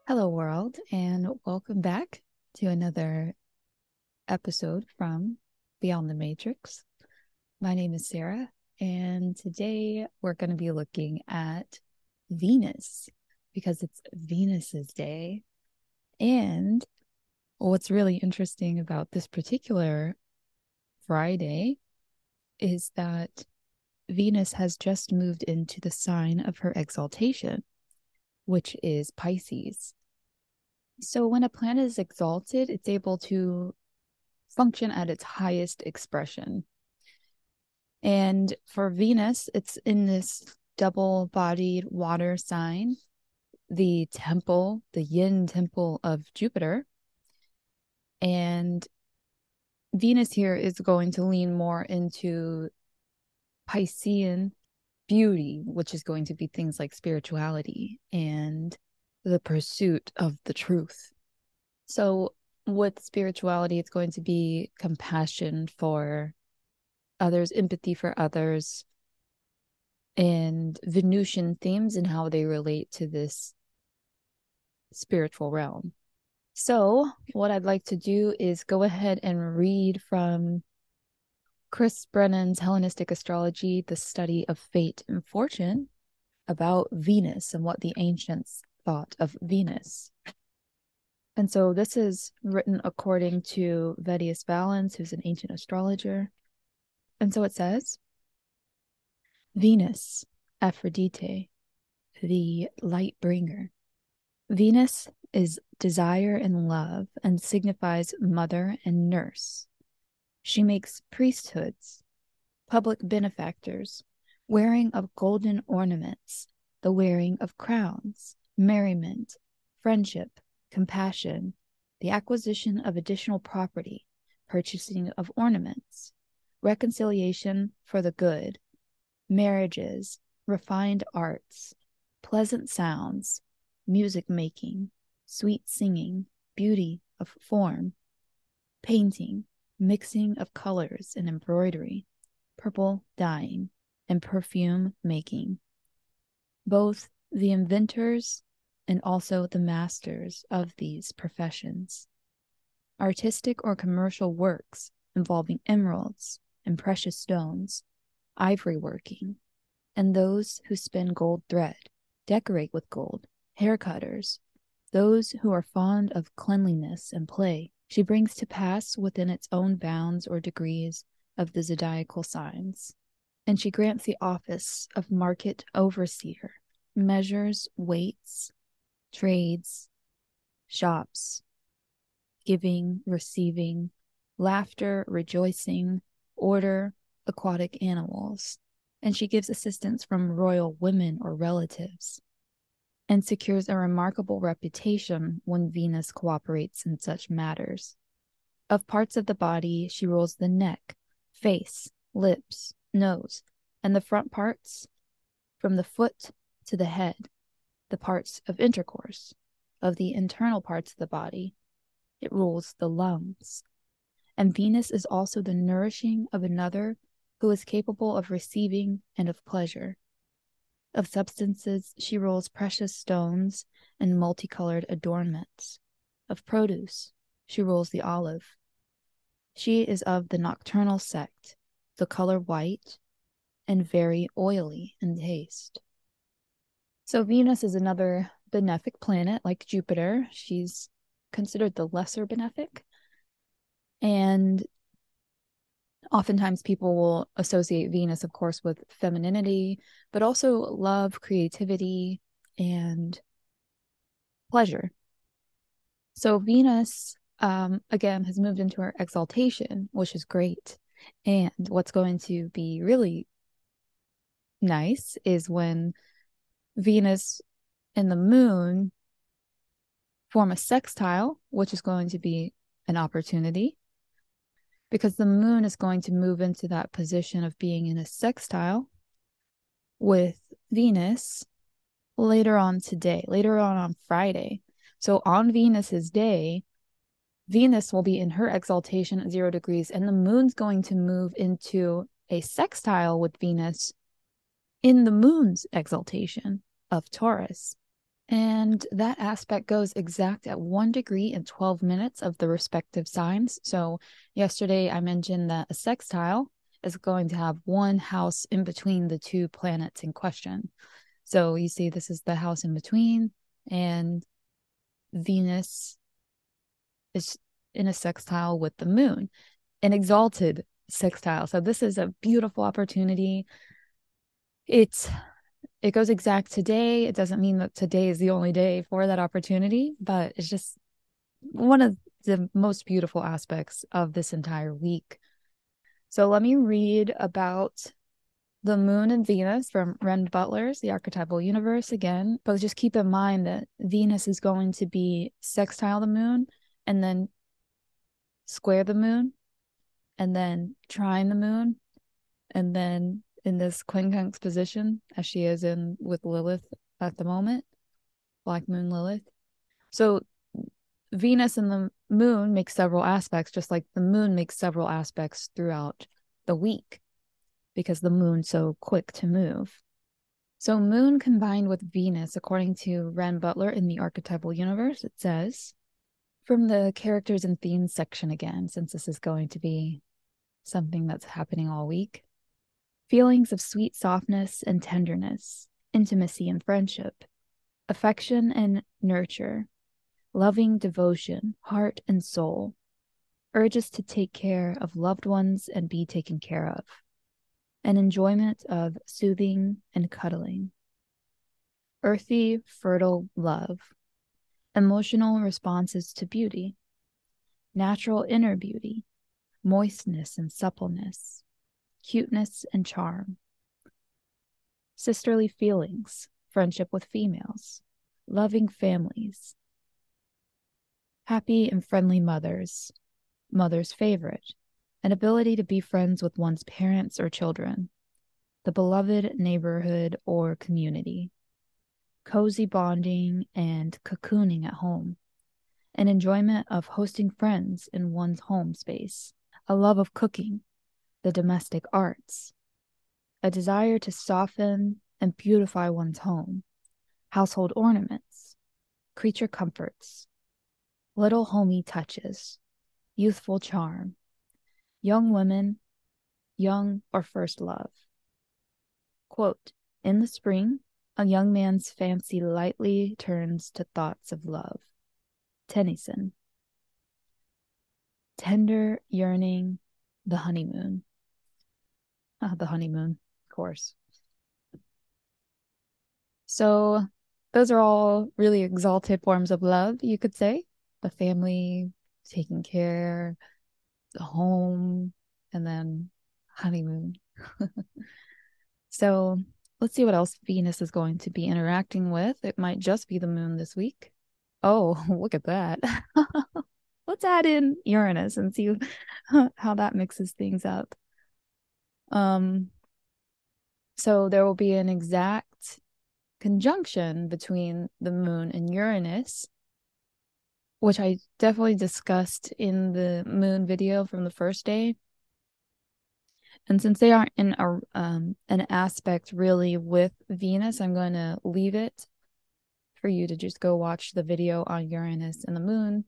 Hello, world, and welcome back to another episode from Beyond the Matrix. My name is Sarah, and today we're going to be looking at Venus because it's Venus's day. And what's really interesting about this particular Friday is that Venus has just moved into the sign of her exaltation, which is Pisces. So when a planet is exalted, it's able to function at its highest expression. And for Venus, it's in this double-bodied water sign, the temple, the yin temple of Jupiter. And Venus here is going to lean more into Piscean beauty, which is going to be things like spirituality and the pursuit of the truth. So with spirituality, it's going to be compassion for others, empathy for others, and Venusian themes and how they relate to this spiritual realm. So what I'd like to do is go ahead and read from Brennan's Hellenistic Astrology, the study of fate and fortune, about Venus and what the ancients thought of Venus. And so this is written according to Vettius Valens, who's an ancient astrologer. And so it says, Venus, Aphrodite, the light bringer. Venus is desire and love and signifies mother and nurse. She makes priesthoods, public benefactors, wearing of golden ornaments, the wearing of crowns, merriment, friendship, compassion, the acquisition of additional property, purchasing of ornaments, reconciliation for the good, marriages, refined arts, pleasant sounds, music making, sweet singing, beauty of form, painting, mixing of colors and embroidery, purple dyeing, and perfume making. Both the inventors and also the masters of these professions. Artistic or commercial works involving emeralds and precious stones, ivory working, and those who spin gold thread, decorate with gold, hair cutters, those who are fond of cleanliness and play, she brings to pass within its own bounds or degrees of the zodiacal signs. And she grants the office of market overseer, measures, weights, trades, shops, giving, receiving, laughter, rejoicing, order, aquatic animals. And she gives assistance from royal women or relatives, and secures a remarkable reputation when Venus cooperates in such matters. Of parts of the body, she rules the neck, face, lips, nose, and the front parts, from the foot to the head, the parts of intercourse. Of the internal parts of the body, it rules the lungs. And Venus is also the nourishing of another who is capable of receiving and of pleasure. Of substances, she rules precious stones and multicolored adornments. Of produce, she rules the olive. She is of the nocturnal sect, the color white, and very oily in taste. So Venus is another benefic planet like Jupiter. She's considered the lesser benefic. And oftentimes people will associate Venus, of course, with femininity, but also love, creativity, and pleasure. So Venus, again, has moved into her exaltation, which is great. And what's going to be really nice is when Venus and the moon form a sextile, which is going to be an opportunity because the moon is going to move into that position of being in a sextile with Venus later on today, later on Friday. So on Venus's day, Venus will be in her exaltation at 0 degrees, and the moon's going to move into a sextile with Venus in the moon's exaltation of Taurus. And that aspect goes exact at 1 degree and 12 minutes of the respective signs. So yesterday I mentioned that a sextile is going to have one house in between the two planets in question. So you see this is the house in between, and Venus is in a sextile with the moon, an exalted sextile. So this is a beautiful opportunity. It goes exact today. It doesn't mean that today is the only day for that opportunity, but it's just one of the most beautiful aspects of this entire week. So let me read about the moon and Venus from Renn Butler's The Archetypal Universe again. But just keep in mind that Venus is going to be sextile the moon and then square the moon and then trine the moon and then in this quincunx position as she is in with Lilith at the moment, Black Moon Lilith. So Venus and the moon make several aspects, just like the moon makes several aspects throughout the week because the moon's so quick to move. So moon combined with Venus, according to Renn Butler in the Archetypal Universe, it says, from the characters and themes section again, since this is going to be something that's happening all week. Feelings of sweet softness and tenderness, intimacy and friendship, affection and nurture, loving devotion, heart and soul, urges to take care of loved ones and be taken care of, an enjoyment of soothing and cuddling, earthy, fertile love, emotional responses to beauty, natural inner beauty, moistness and suppleness, cuteness and charm, sisterly feelings, friendship with females, loving families, happy and friendly mothers, mother's favorite, an ability to be friends with one's parents or children, the beloved neighborhood or community, cozy bonding and cocooning at home, an enjoyment of hosting friends in one's home space, a love of cooking, the domestic arts, a desire to soften and beautify one's home, household ornaments, creature comforts, little homey touches, youthful charm, young women, young or first love. Quote, in the spring, a young man's fancy lightly turns to thoughts of love. Tennyson. Tender yearning, the honeymoon. The honeymoon, of course. So those are all really exalted forms of love, you could say. The family, taking care, the home, and then honeymoon. So let's see what else Venus is going to be interacting with. It might just be the moon this week. Oh, look at that. Let's add in Uranus and see how that mixes things up. So there will be an exact conjunction between the moon and Uranus, which I definitely discussed in the moon video from the first day. And since they aren't in an aspect really with Venus, I'm going to leave it for you to just go watch the video on Uranus and the moon,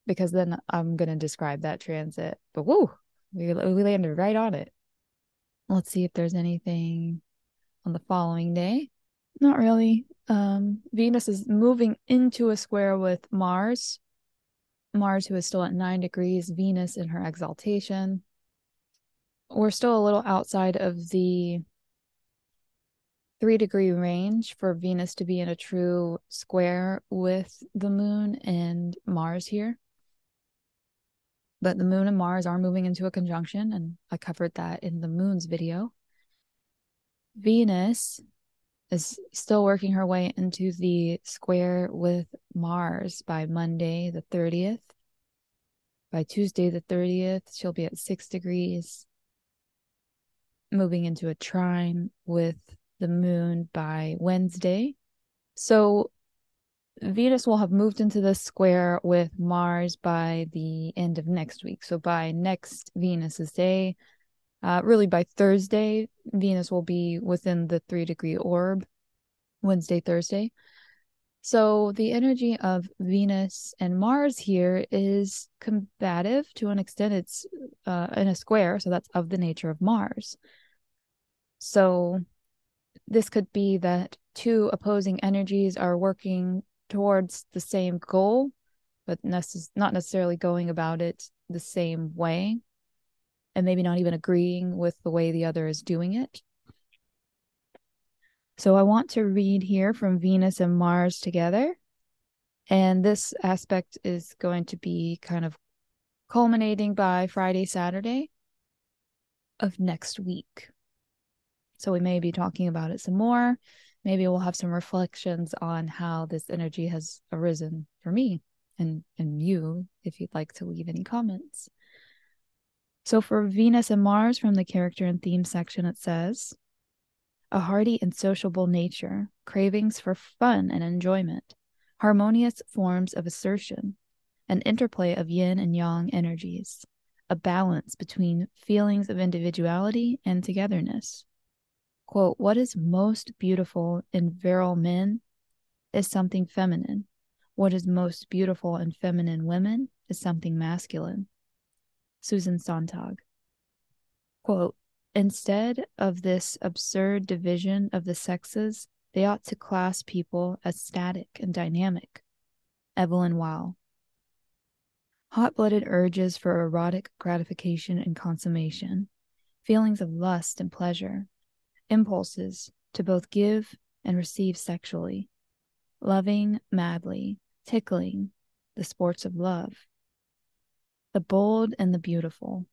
because then I'm going to describe that transit. But woo, we landed right on it. Let's see if there's anything on the following day. Not really. Venus is moving into a square with Mars. Mars, who is still at 9 degrees, Venus in her exaltation. We're still a little outside of the 3-degree range for Venus to be in a true square with the moon and Mars here. But the moon and Mars are moving into a conjunction, and I covered that in the moon's video. Venus is still working her way into the square with Mars by Monday the 30th. By Tuesday the 30th, she'll be at 6 degrees, moving into a trine with the moon by Wednesday. So Venus will have moved into the square with Mars by the end of next week. So by next Venus's day, really by Thursday, Venus will be within the 3-degree orb, Wednesday, Thursday. So the energy of Venus and Mars here is combative to an extent. It's in a square, so that's of the nature of Mars. So this could be that two opposing energies are working towards the same goal, but not necessarily going about it the same way, and maybe not even agreeing with the way the other is doing it. So I want to read here from Venus and Mars together. And this aspect is going to be kind of culminating by Friday, Saturday of next week. So we may be talking about it some more. Maybe we'll have some reflections on how this energy has arisen for me and you, if you'd like to leave any comments. So for Venus and Mars, from the character and theme section, it says, a hearty and sociable nature, cravings for fun and enjoyment, harmonious forms of assertion, an interplay of yin and yang energies, a balance between feelings of individuality and togetherness. Quote, what is most beautiful in virile men is something feminine. What is most beautiful in feminine women is something masculine. Susan Sontag. Quote, instead of this absurd division of the sexes, they ought to class people as static and dynamic. Evelyn Waugh. Hot-blooded urges for erotic gratification and consummation, feelings of lust and pleasure, impulses to both give and receive sexually, loving madly, tickling, the sports of love, the bold and the beautiful,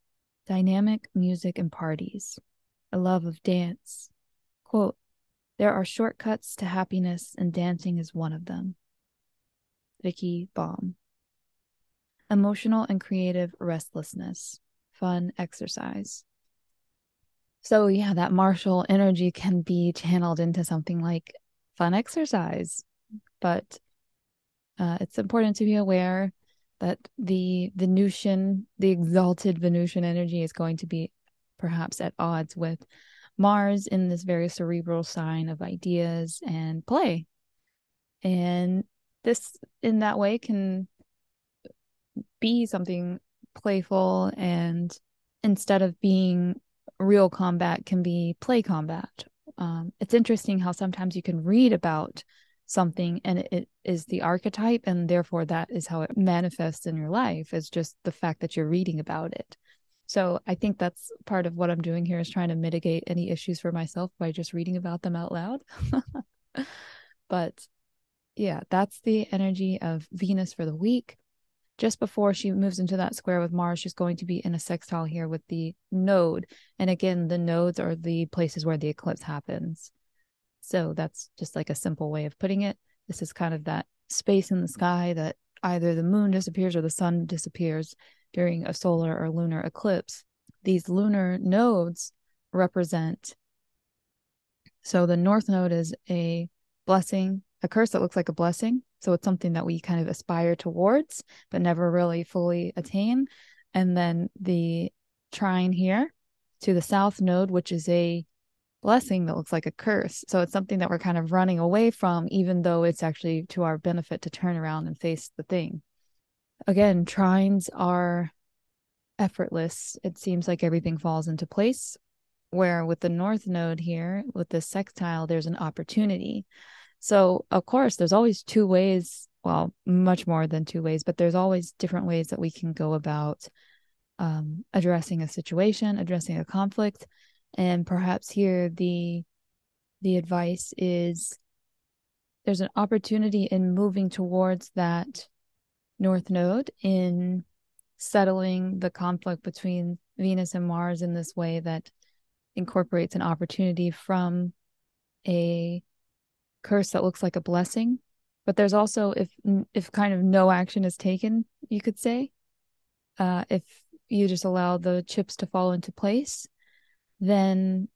dynamic music and parties, a love of dance. Quote, there are shortcuts to happiness and dancing is one of them. Vicky Baum. Emotional and creative restlessness, fun exercise. So yeah, that martial energy can be channeled into something like fun exercise, but it's important to be aware that the Venusian, the exalted Venusian energy is going to be perhaps at odds with Mars in this very cerebral sign of ideas and play. And this, in that way, can be something playful, and instead of being real combat, can be play combat. It's interesting how sometimes you can read about something and it is the archetype, and therefore that is how it manifests in your life, is just the fact that you're reading about it. So I think that's part of what I'm doing here, is trying to mitigate any issues for myself by just reading about them out loud. But yeah, that's the energy of Venus for the week. Just before she moves into that square with Mars, she's going to be in a sextile here with the node. And again, the nodes are the places where the eclipse happens. So that's just like a simple way of putting it. This is kind of that space in the sky that either the moon disappears or the sun disappears during a solar or lunar eclipse. These lunar nodes represent, so the north node is a blessing, a curse that looks like a blessing. So it's something that we kind of aspire towards, but never really fully attain. And then the trine here to the south node, which is a blessing that looks like a curse. So it's something that we're kind of running away from, even though it's actually to our benefit to turn around and face the thing. Again, trines are effortless. It seems like everything falls into place, where with the north node here, with the sextile, there's an opportunity. So, of course, there's always two ways, well, much more than two ways, but there's always different ways that we can go about addressing a situation, addressing a conflict. And perhaps here the the advice is there's an opportunity in moving towards that North Node, in settling the conflict between Venus and Mars in this way that incorporates an opportunity from a curse that looks like a blessing. But there's also, if kind of no action is taken, you could say, if you just allow the chips to fall into place, then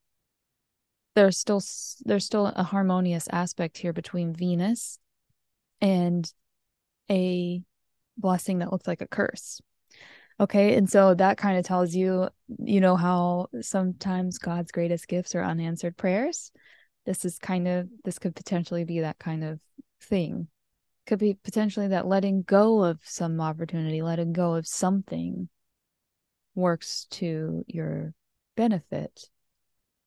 there's still a harmonious aspect here between Venus and a blessing that looks like a curse. Okay, and so that kind of tells you, how sometimes God's greatest gifts are unanswered prayers. This could potentially be that kind of thing. Could be potentially that letting go of some opportunity, letting go of something works to your benefit,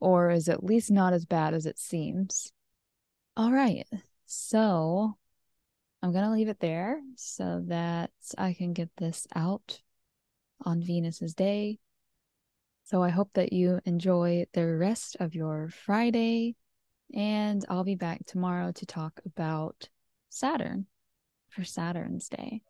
or is at least not as bad as it seems. All right, so I'm going to leave it there so that I can get this out on Venus's day. So I hope that you enjoy the rest of your Friday, and I'll be back tomorrow to talk about Saturn for Saturn's day.